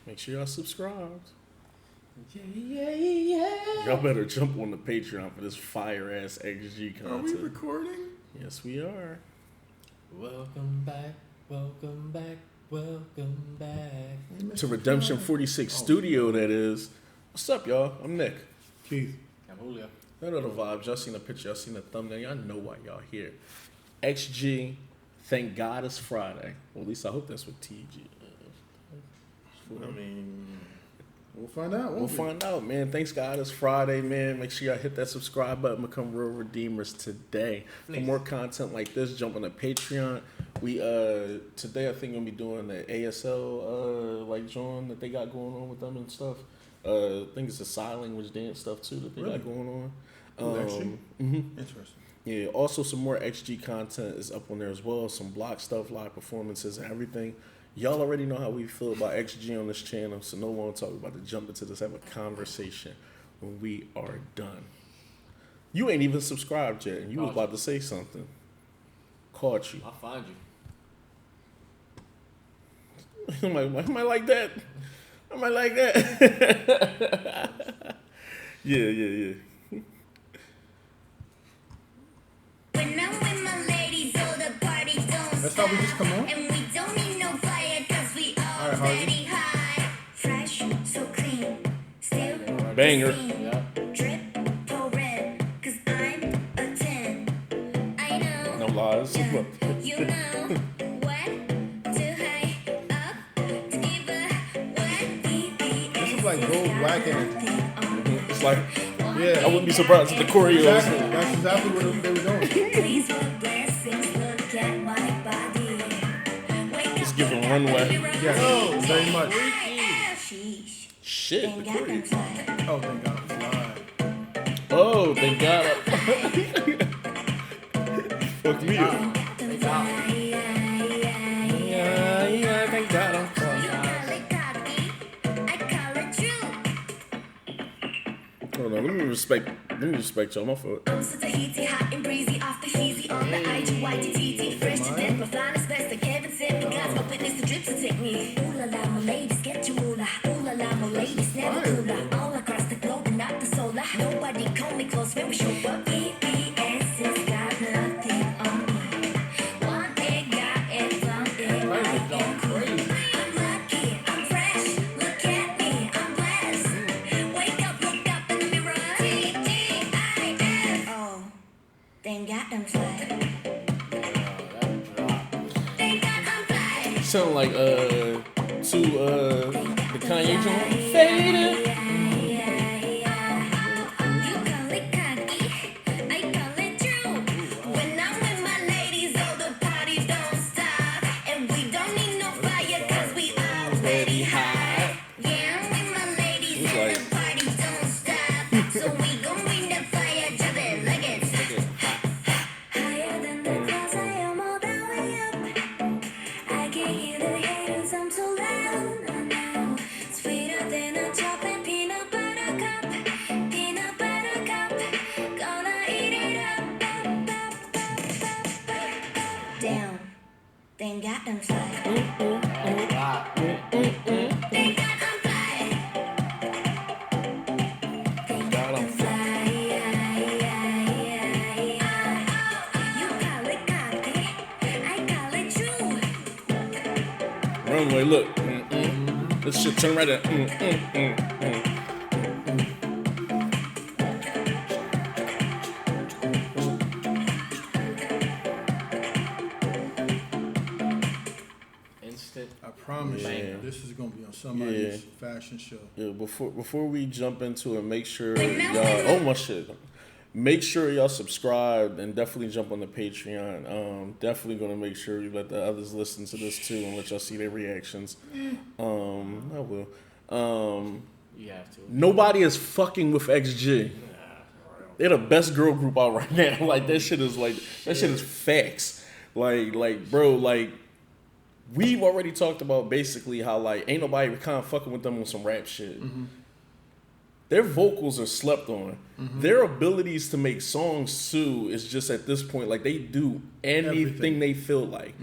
Make sure y'all subscribed. Yeah. Y'all better jump on the Patreon for this fire ass XG content. Are we recording? Yes, we are. Welcome back. Welcome back. Welcome back. To Redemption 46 Studio, that is. What's up, y'all? I'm Nick. Keith. I'm Julio. Y'all know the vibes. Y'all seen the picture. Y'all seen the thumbnail. Y'all know why y'all here. XG, thank God it's Friday. Well, at least I hope that's what TGIF. I mean, we'll find out. We'll find out, man. Thanks God it's Friday, man. Make sure y'all hit that subscribe button. Become real redeemers today. For more content like this, jump on the Patreon. We today I think gonna be doing the ASL like John that they got going on with them and stuff. I think it's the sign language dance stuff too that they got going on. Actually? Interesting. Yeah, also some more XG content is up on there as well. Some block stuff, live performances, and everything. Y'all already know how we feel about XG on this channel, so no long talk. We're about to jump into this, have a conversation when we are done. You ain't even subscribed yet, and you was about to say something. Caught you. I'll find you. Am I like that? Am I like that? Yeah. That's how we just come on? And we don't need no fire cause we already high. Fresh, so clean. Still Banger. Yeah. drip, pour red. Cause I'm a 10. I know. No lies. You know what to high up to give a what This is like gold, black, and It's like, yeah. I wouldn't be surprised if the choreo Exactly. That's exactly what they were doing. Please for blessings, look at my body. is giving runway. Yes, very much. Sheesh. Shit, the Ain't got them choreo. fly. Oh, thank God, fly. Oh, they got it. Fuck me up. Them fly. Yeah, they got it. You call it cocky, I call it true. Hold on, let me respect y'all. My fault. I'm such a heaty, hot and breezy, off the heezy, on the IGYTTT, fresh to death, my finest best, like Kevin said, but God's my witness, the drips will take me. Ooh la la, my ladies, get your moolah. Ooh la la, my ladies, never cooler. All across the globe, and not the solar. Nobody call me close when we show up. EBS has got nothing on me. One thing got it, something I am cool. I'm lucky, I'm fresh, look at me, I'm blessed. Wake up, look up in the mirror. TGIF. Oh, they got them fly. They got them fly. Sound like the Kanye joint. Faded. You call it cocky, I call it true. When I'm with my ladies, oh, the party don't stop. And we don't need no fire, cause we already high. Yeah, I'm with my ladies, and the party don't stop. So we gon' bring the fire, drop it like it's higher than the clouds, I am all the way up. I can hear the haters, I'm so loud now. Sweeter than a chocolate peanut butter cup. Peanut butter cup. Gonna eat it up. Down. They got them fly. They got them fly. They got them fly. You call it cocky, I call it true. Runway, look. This shit turn right at. Instant. I promise you, this is gonna be on somebody's fashion show. Yeah, before we jump into it, make sure y'all. Oh my shit. Make sure y'all subscribe and definitely jump on the Patreon. Definitely gonna make sure you let the others listen to this too and let y'all see their reactions. I will. You have to. Nobody is fucking with XG. They're the best girl group out right now. Like that shit is facts. Like bro, like we've already talked about basically how like ain't nobody kind of fucking with them on some rap shit. their vocals are slept on. Their abilities to make songs too is just at this point like they do anything they feel like.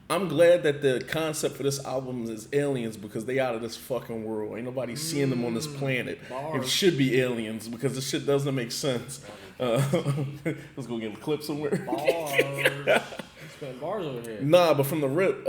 I'm glad that the concept for this album is aliens because they out of this fucking world. Ain't nobody seeing them on this planet. It should be aliens because this shit doesn't make sense. Let's go get a clip somewhere. Bars. Bars over here. Nah, but from the rip,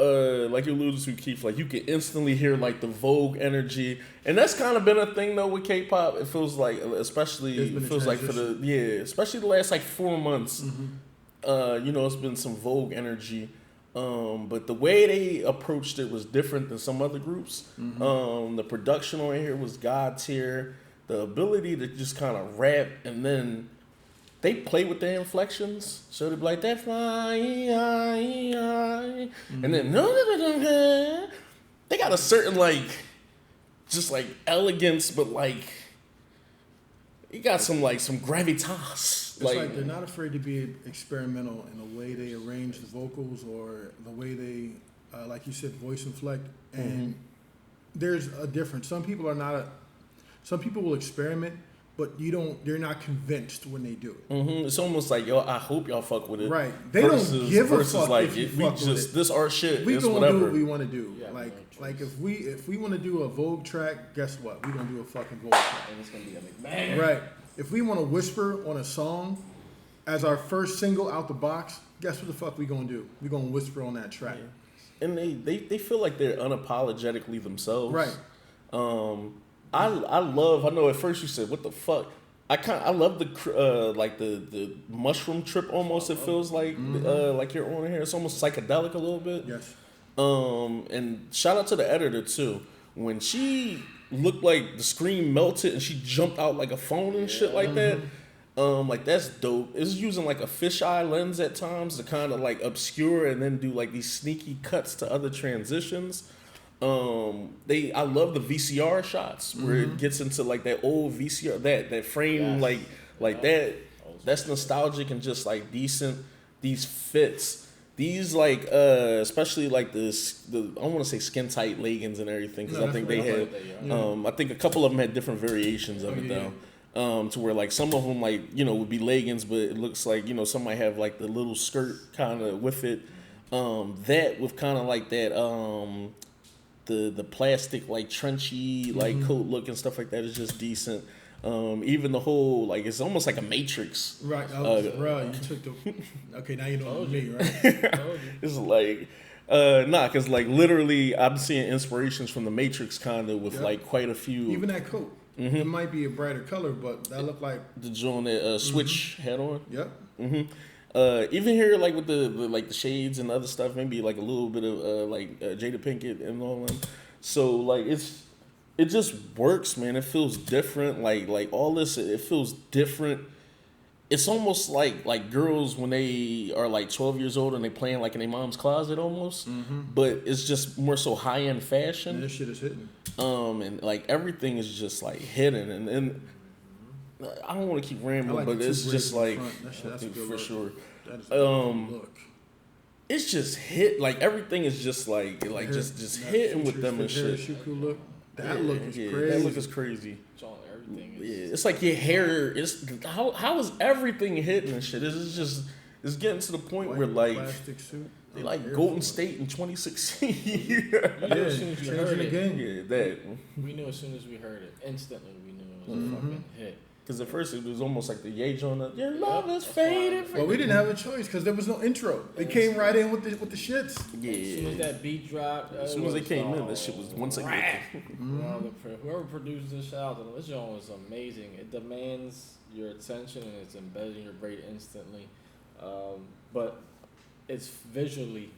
like you alluded to, Keith, like you can instantly hear like the Vogue energy, and that's kind of been a thing though with K-pop. It feels like, especially it feels like for the especially the last like 4 months. You know, it's been some Vogue energy, but the way they approached it was different than some other groups. The production on here was god tier. The ability to just kind of rap and then. They play with their inflections, so they'd be like that and then they got a certain like, just like elegance, but like you got some like some gravitas. It's like they're not afraid to be experimental in the way they arrange the vocals or the way they, like you said, voice inflect. And there's a difference. Some people are not. Some people will experiment. But they're not convinced when they do it. It's almost like, yo, I hope y'all fuck with it. Right. They don't give a fuck like, if you we fuck just, with it. This our shit. We it's gonna whatever. do what we want to do. Yeah, like if we want to do a Vogue track, guess what? We gonna do a fucking Vogue track. And it's going to be a McMahon. Right. If we want to whisper on a song as our first single out the box, guess what the fuck we gonna do? We gonna whisper on that track. Yeah. And they feel like they're unapologetically themselves. Right. I know at first you said, what the fuck? I love the like the mushroom trip almost. It feels like you're on here. It's almost psychedelic a little bit. Yes. And shout out to the editor too. When she looked like the screen melted and she jumped out like a phone and shit like that. Like that's dope. It's using like a fisheye lens at times to kind of like obscure and then do like these sneaky cuts to other transitions. I love the VCR shots where it gets into like that old VCR that frame like that's nostalgic and just like decent. These fits, these like especially like the I want to say skin tight leggings and everything because I think they had I think a couple of them had different variations of it though. To where like some of them like would be leggings, but it looks like some might have like the little skirt kind of with it. That with kind of like that the plastic like trenchy like coat look and stuff like that is just decent. Even the whole like it's almost like a Matrix. Right. You took the. Okay, now you know what me, right? It's like because like literally I'm seeing inspirations from the Matrix kind of with like quite a few. Even that coat. It might be a brighter color, but that looked like the joint that Switch had on. Yep. Even here, like with the like the shades and other stuff, maybe like a little bit of like Jada Pinkett and all them. So like it just works, man. It feels different. Like all this, it feels different. It's almost like girls when they are like 12 years old and they playing like in their mom's closet almost. But it's just more so high end fashion. this shit is hitting. And like everything is just like hidden and I don't want to keep rambling, but it's just like that's a good for look. sure. That is a good look. It's just hit like everything is just like just hitting with them and shit. Look. That look is crazy. That look is crazy. Everything is. Yeah, it's like your hair. It's how is everything hitting and shit? It's getting to the point where like plastic suit. they like Golden State in 2016. As soon as we heard it, Yeah, that. we knew as soon as we heard it. Instantly, we knew it was a fucking hit. Because at first it was almost like the Ye on your love is fading. Well, we didn't have a choice because there was no intro. They came right in with the shits. Yeah. As soon as that beat dropped, As soon as they came in, that shit was 1 second. Whoever produced this, shout out to them. This joint was amazing. It demands your attention and it's embedded in your brain instantly. But it's visually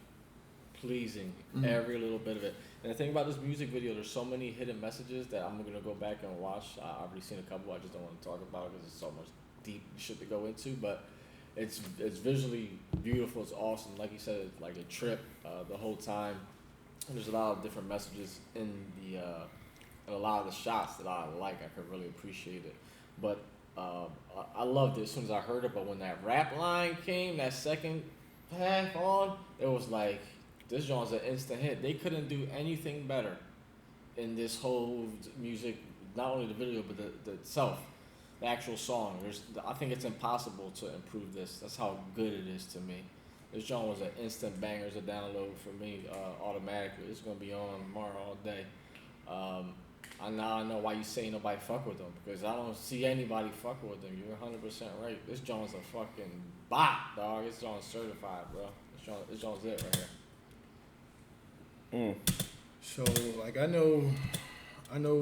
pleasing, every little bit of it. And the thing about this music video, there's so many hidden messages that I'm gonna go back and watch. I've already seen a couple. I just don't want to talk about it because there's so much deep shit to go into. But it's visually beautiful. It's awesome. Like you said, it's like a trip the whole time. And there's a lot of different messages in the and a lot of the shots that I like. I could really appreciate it. But I loved it as soon as I heard it. But when that rap line came, that second half on, it was like, this joint's an instant hit. They couldn't do anything better in this whole music not only the video but the itself, the actual song. I think it's impossible to improve this. That's how good it is to me. This joint was an instant banger to download for me automatically. It's gonna be on tomorrow all day. I know why you say nobody fuck with them, because I don't see anybody fucking with them. You're 100% right. This joint's a fucking bop, dog. This joint's certified, bro. This joint's it right here. So like I know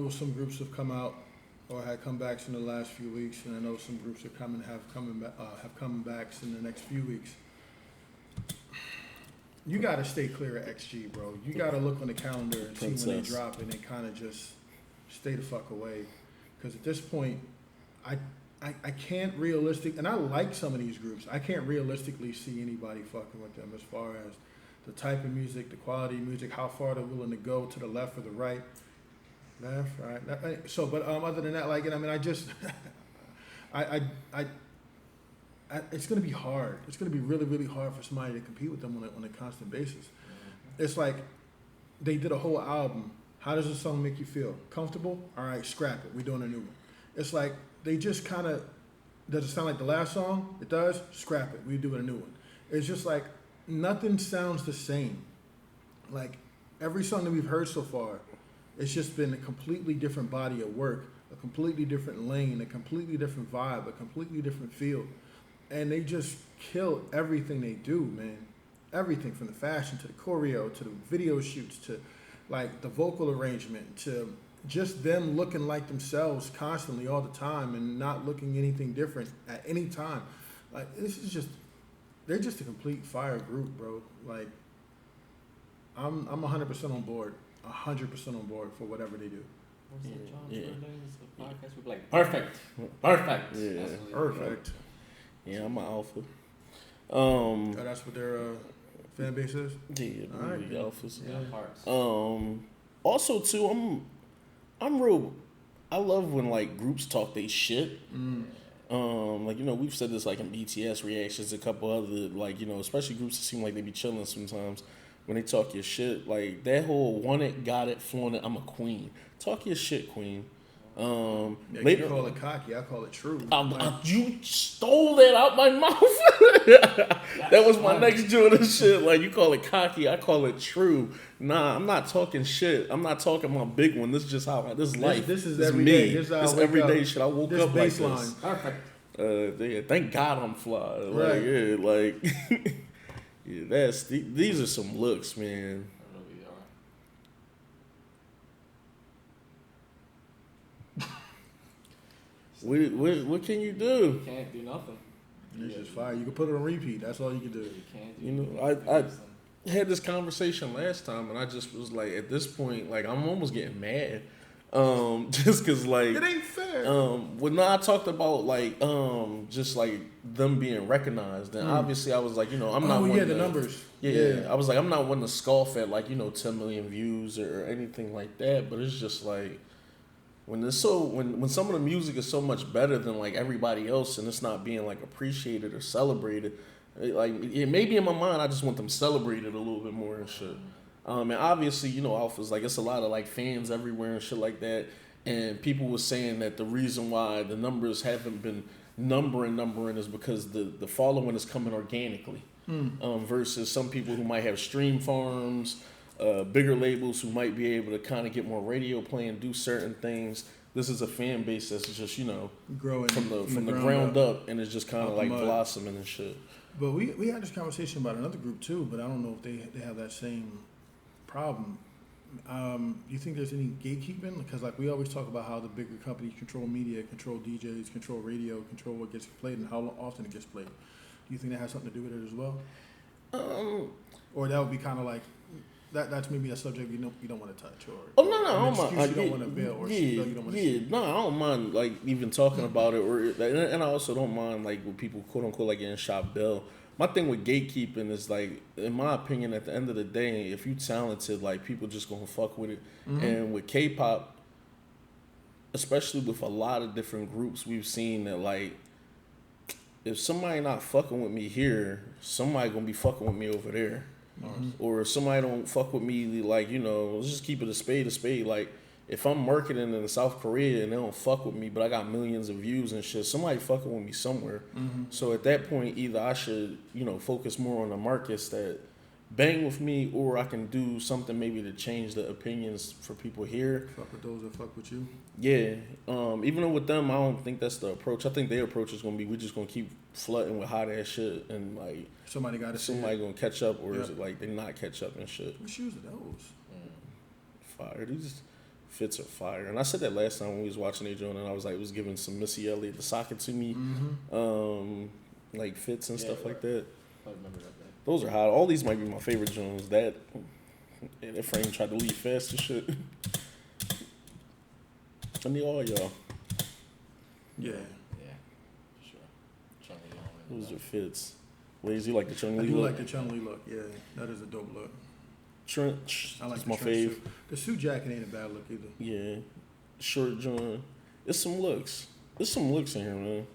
some groups have come out or had comebacks in the last few weeks, and I know some groups have comebacks in the next few weeks. You got to stay clear of XG, bro. You got to look on the calendar and see when they drop, and then kind of just stay the fuck away. Because at this point, I can't and I like some of these groups. I can't realistically see anybody fucking with them as far as the type of music, the quality of music, how far they're willing to go to the left or the right. Left, right. So, but other than that, like, I mean, I just, it's going to be hard. It's going to be really, really hard for somebody to compete with them on a constant basis. It's like they did a whole album. How does a song make you feel? Comfortable? All right, scrap it. We're doing a new one. It's like they just kind of, does it sound like the last song? It does? Scrap it. We're doing a new one. It's just like nothing sounds the same. Like every song that we've heard so far, it's just been a completely different body of work, a completely different lane, a completely different vibe, a completely different feel. And they just kill everything they do, man. Everything from the fashion to the choreo to the video shoots to like the vocal arrangement to just them looking like themselves constantly all the time and not looking anything different at any time. Like they're just a complete fire group, bro. Like I'm 100% on board, 100% on board for whatever they do. What's that, John? Yeah. Podcast? We'd be like, perfect. Yeah, perfect. Yeah, I'm an alpha. Oh, that's what their fan base is? Yeah, all right, alphas. Yeah, hearts. Also too, I'm real. I love when like groups talk they shit. Like, you know, we've said this like in BTS reactions, a couple other like, you know, especially groups that seem like they be chilling sometimes. When they talk your shit, like that whole want it, got it, flaunt it, I'm a queen. Talk your shit, queen. Later, you call it cocky, I call it true. You stole that out my mouth. That was my next Jordan shit. Like, you call it cocky, I call it true. Nah, I'm not talking shit. I'm not talking my big one. This is just how this is life. This is every day. This everyday shit. I woke up like this. Perfect. Yeah, thank God I'm fly. Like, right. Yeah, like yeah, these are some looks, man. What can you do? You can't do nothing. It's just fire. You can put it on repeat. That's all you can do. You can't do You know, I had this conversation last time, and I just was like, at this point, like I'm almost getting mad, just cause like it ain't fair. When I talked about like just like them being recognized, then obviously I was like, you know, I'm not. The numbers. Yeah, I was like, I'm not one to scoff at like, you know, 10 million views or anything like that, but it's just like. When some of the music is so much better than like everybody else and it's not being like appreciated or celebrated, it may be in my mind I just want them celebrated a little bit more and shit. And obviously, you know, alphas, like it's a lot of like fans everywhere and shit like that. And people were saying that the reason why the numbers haven't been numbering is because the following is coming organically. Versus some people who might have stream farms. Bigger labels who might be able to kind of get more radio play and do certain things. This is a fan base that's just, you know, growing from the ground up, and it's just kind of like blossoming and shit. But we had this conversation about another group too, but I don't know if they have that same problem. Do you think there's any gatekeeping? Because like we always talk about how the bigger companies control media, control DJs, control radio, control what gets played and how often it gets played. Do you think that has something to do with it as well? Or that would be kind of like. That's maybe a subject you don't want to touch, or no, I don't mind. You don't want to bail, or you don't want to. No, I don't mind like even talking about it, and I also don't mind like when people quote unquote like getting shot bail. My thing with gatekeeping is like, in my opinion, at the end of the day, if you talented, like people just gonna fuck with it. And with K-pop, especially with a lot of different groups, we've seen that like if somebody not fucking with me here, somebody gonna be fucking with me over there. Or if somebody don't fuck with me, like, you know, let's just keep it a spade. Like, if I'm marketing in South Korea and they don't fuck with me, but I got millions of views and shit, somebody fucking with me somewhere. So at that point, either I should, focus more on the markets that bang with me, or I can do something maybe to change the opinions for people here. Fuck with those that fuck with you. Yeah. Even though with them, I don't think that's the approach. I think their approach is gonna be, we just gonna keep flooding with hot ass shit, and like Somebody got to somebody gonna catch up, or is it like they not catch up and shit? What shoes are those? Fire. These fits are fire. And I said that last time when we was watching it, John, and I was like, it was giving some Missy Elliott the socket to me, like fits and stuff like that. I remember that. Those are hot. All these might be my favorite Jones. That frame tried to leave fast and shit. I need all y'all. Yeah. Yeah, for sure. Chun-Li on Those are fits. Ladies, you like the Chun-Li I do look? like the Chun-Li look. Yeah, that is a dope look. Trench. I like It's the my trench fave. suit. The suit jacket ain't a bad look either. Yeah. Short John. It's some looks. There's some looks in here, man.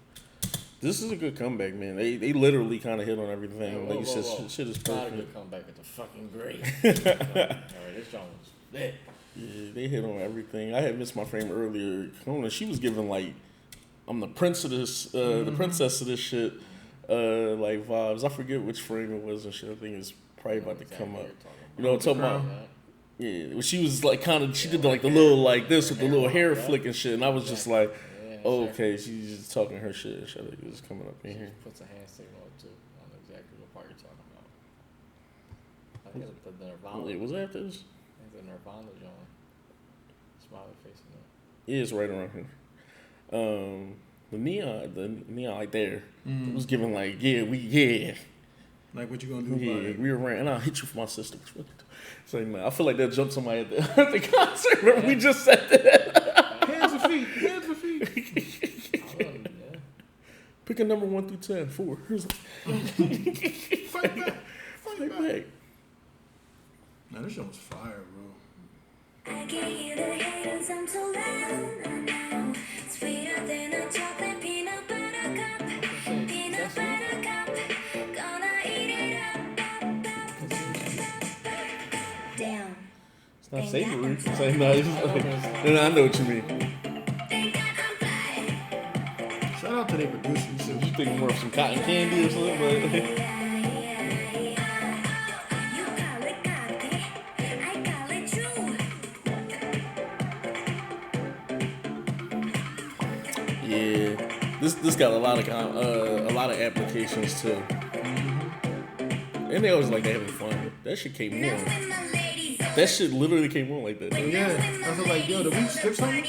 This is a good comeback, man. They literally kind of hit on everything. Like you said, shit is Not a perfect. good comeback at the fucking great. Alright, this John was lit. Yeah, they hit on everything. I had missed my frame earlier. She was giving like, I'm the prince of this, the princess of this shit, like vibes. I forget which frame it was and shit. I think it's probably about to come up. You know what I'm talking about? Yeah, well, she was like she did like the little like this with the little hair flick and shit, and I was just like, oh, okay, she's just talking her shit. Shit, like, it's coming up in here. Puts a hand signal up too. I don't know exactly what part you're talking about. I think it's the Nirvana. Wait, was that after this? I think the Nirvana John. Smiley face in there. Yeah, it's right around here. The neon like there. It was giving like, yeah. Like what you gonna do? Yeah, about it? we were around, and I'll hit you for my sister. It's like, man, I feel like that jumped somebody at the concert. Remember we just said that? Hands and feet. Hands and feet. Yeah. Pick a number 1 through 10. 4. Fight back. Fight back. Man, this show was fire, bro. I get you the haters, I'm too loud. Sweeter than a chocolate peanut butter cup. Peanut butter cup. Gonna eat it up. Damn. It's not savory. It's like, no, it's like, I know what you mean. Think that I'm fly. Shout out to their producer. You think more of some cotton candy or something? But You call it copy, I call it true. yeah, this got a lot of applications too. And they always like they having fun. That shit came on. That shit literally came on like that. Yeah, I was like, yo, did we skip something?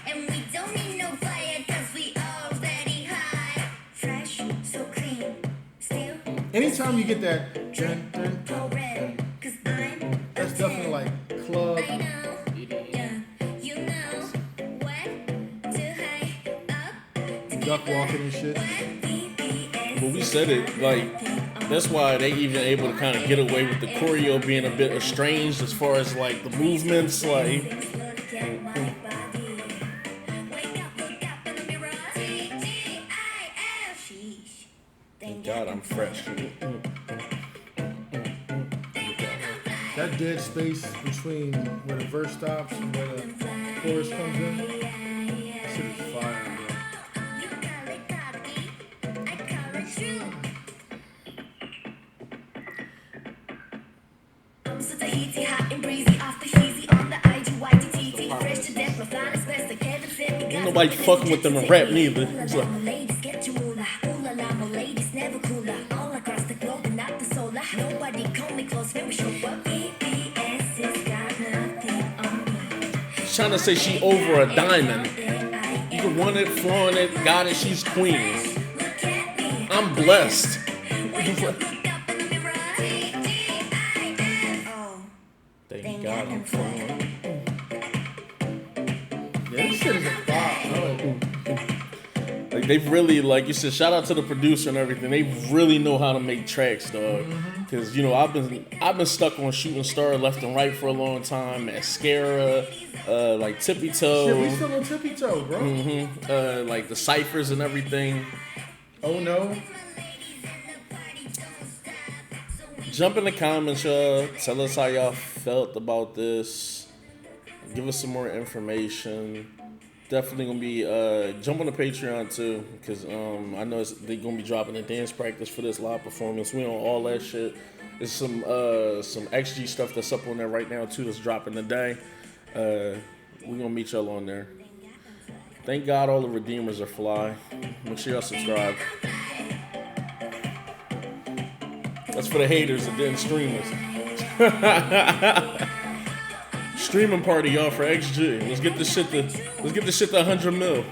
And we don't need no fire 'cause we already high. Fresh, so clean, still Anytime you get that, dun, dun, go dun, red. dun, 'Cause I'm that's definitely like club. I know, yeah, you know what? Too high up, Duck walking and shit. But we said it, like, that's why they even able to kind of get away with the choreo being a bit estranged as far as like the movements, like. look at my body. Wake up, look up in the mirror. TGIF. Sheesh. Thank God I'm fresh. That dead space between where the verse stops and where the chorus comes in. That shit is fire, bro. You call it copy, I call it true. I'm such a heaty, hot and breezy, off the heezy on the IGYTT, fresh to death, my finest best, like Kevin said. Ain't nobody fucking with them in rap neither. It's like, Ladies, get your moolah. Ooh la la, my ladies never cooler. All across the globe, and not the solar. Nobody call me close when we show up. BBS has got nothing on me. she's trying to say she over a diamond. You can want it, flaunt it, got it, she's queen. Look at me. I'm blessed. Wake up, look up in the mirror. Oh, Thank God I'm flaunt. Yeah, this shit is a bop. Like they've really, like you said, shout out to the producer and everything. They really know how to make tracks, dog. Cause I've been stuck on Shooting Star left and right for a long time. Mascara, like Tippy Toe, Shit, we still on tippy toe, bro. like the ciphers and everything. Oh no. Jump in the comments, y'all. Tell us how y'all felt about this. Give us some more information. Definitely gonna be jump on the Patreon too, because I know they're gonna be dropping a dance practice for this live performance. We on all that shit. There's some XG stuff that's up on there right now too that's dropping today. We're gonna meet y'all on there. Thank God all the Redeemers are fly. Make sure y'all subscribe. That's for the haters that didn't stream us. Streaming party, y'all, for XG. Let's get this shit to 100 mil.